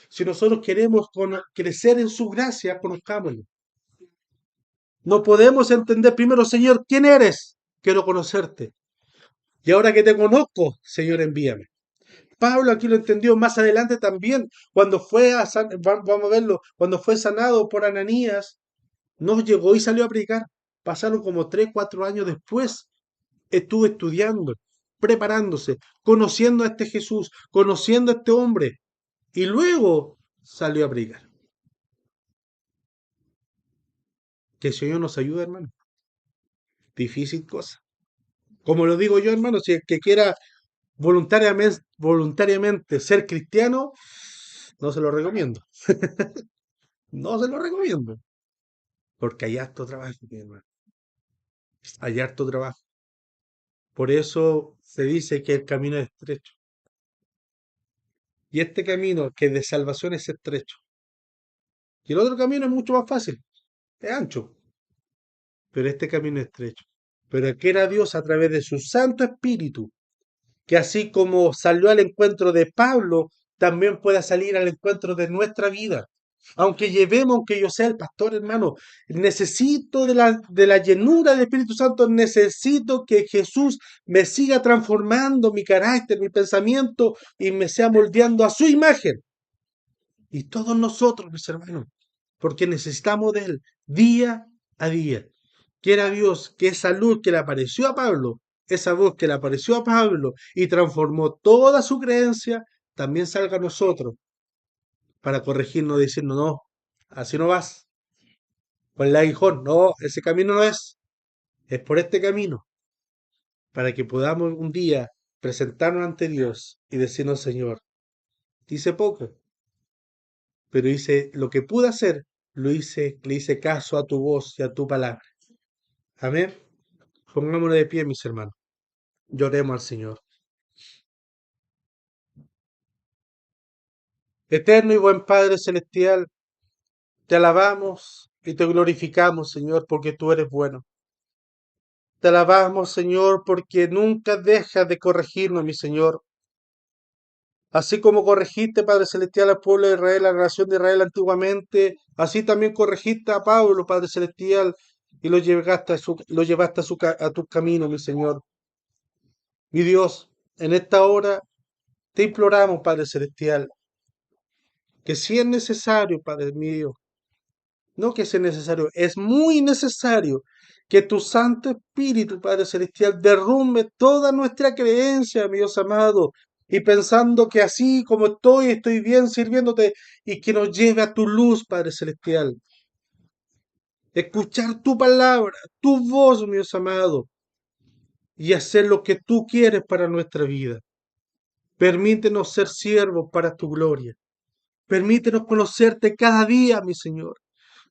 S1: si nosotros queremos crecer en su gracia, conozcámoslo. No podemos entender primero, Señor, ¿quién eres? Quiero conocerte. Y ahora que te conozco, Señor, envíame. Pablo aquí lo entendió más adelante también, cuando vamos a verlo, cuando fue sanado por Ananías, no llegó y salió a predicar. Pasaron como 3, 4 años después. Estuvo estudiando, preparándose, conociendo a este Jesús, conociendo a este hombre. Y luego salió a predicar. Que el Señor nos ayude, hermano. Difícil cosa. Como lo digo yo, hermano, si el que quiera voluntariamente ser cristiano, no se lo recomiendo. No se lo recomiendo. Porque hay harto trabajo, mi hermano. Hay harto trabajo. Por eso se dice que el camino es estrecho. Y este camino que de salvación es estrecho. Y el otro camino es mucho más fácil, es ancho. Pero este camino es estrecho. Pero quiera Dios a través de su Santo Espíritu, que así como salió al encuentro de Pablo, también pueda salir al encuentro de nuestra vida. Aunque yo sea el pastor, hermano, necesito de la llenura del Espíritu Santo, necesito que Jesús me siga transformando mi carácter, mi pensamiento y me sea moldeando a su imagen. Y todos nosotros, mis hermanos, porque necesitamos de Él día a día. Quiera Dios que esa luz que le apareció a Pablo, esa voz que le apareció a Pablo y transformó toda su creencia, también salga a nosotros para corregirnos diciendo: no, así no vas. Con el aguijón, no, ese camino no es por este camino, para que podamos un día presentarnos ante Dios y decirnos: Señor, hice poco, pero hice lo que pude hacer, le hice caso a tu voz y a tu palabra. Amén. Pongámonos de pie, mis hermanos. Lloremos al Señor. Eterno y buen Padre Celestial, te alabamos y te glorificamos, Señor, porque tú eres bueno. Te alabamos, Señor, porque nunca dejas de corregirnos, mi Señor. Así como corregiste, Padre Celestial, al pueblo de Israel, a la nación de Israel antiguamente, así también corregiste a Pablo, Padre Celestial, y lo llevaste a tu camino, mi Señor. Mi Dios, en esta hora te imploramos, Padre Celestial, que si es necesario, Padre mío, no que sea necesario, es muy necesario que tu Santo Espíritu, Padre Celestial, derrumbe toda nuestra creencia, mi Dios amado, y pensando que así como estoy bien sirviéndote y que nos lleve a tu luz, Padre Celestial. Escuchar tu palabra, tu voz, mi Dios amado, y hacer lo que tú quieres para nuestra vida. Permítenos ser siervos para tu gloria. Permítenos conocerte cada día, mi Señor.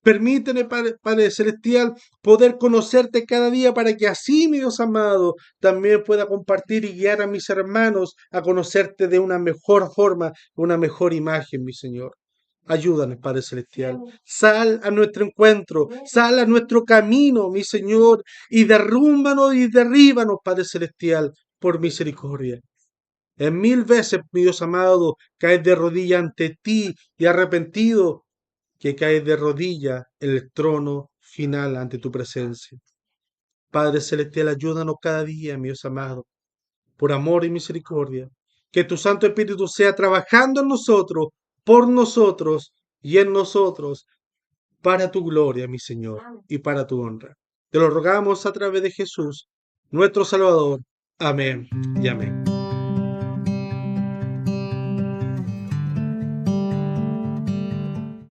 S1: Permíteme, Padre Celestial, poder conocerte cada día para que así, mi Dios amado, también pueda compartir y guiar a mis hermanos a conocerte de una mejor forma, una mejor imagen, mi Señor. Ayúdanos, Padre Celestial. Sal a nuestro encuentro, sal a nuestro camino, mi Señor, y derrúmbanos y derríbanos, Padre Celestial, por misericordia. En mil veces, mi Dios amado, caes de rodillas ante ti y arrepentido que caes de rodillas en el trono final ante tu presencia. Padre Celestial, ayúdanos cada día, mi Dios amado, por amor y misericordia. Que tu Santo Espíritu sea trabajando en nosotros, por nosotros y en nosotros, para tu gloria, mi Señor, y para tu honra. Te lo rogamos a través de Jesús, nuestro Salvador. Amén y amén.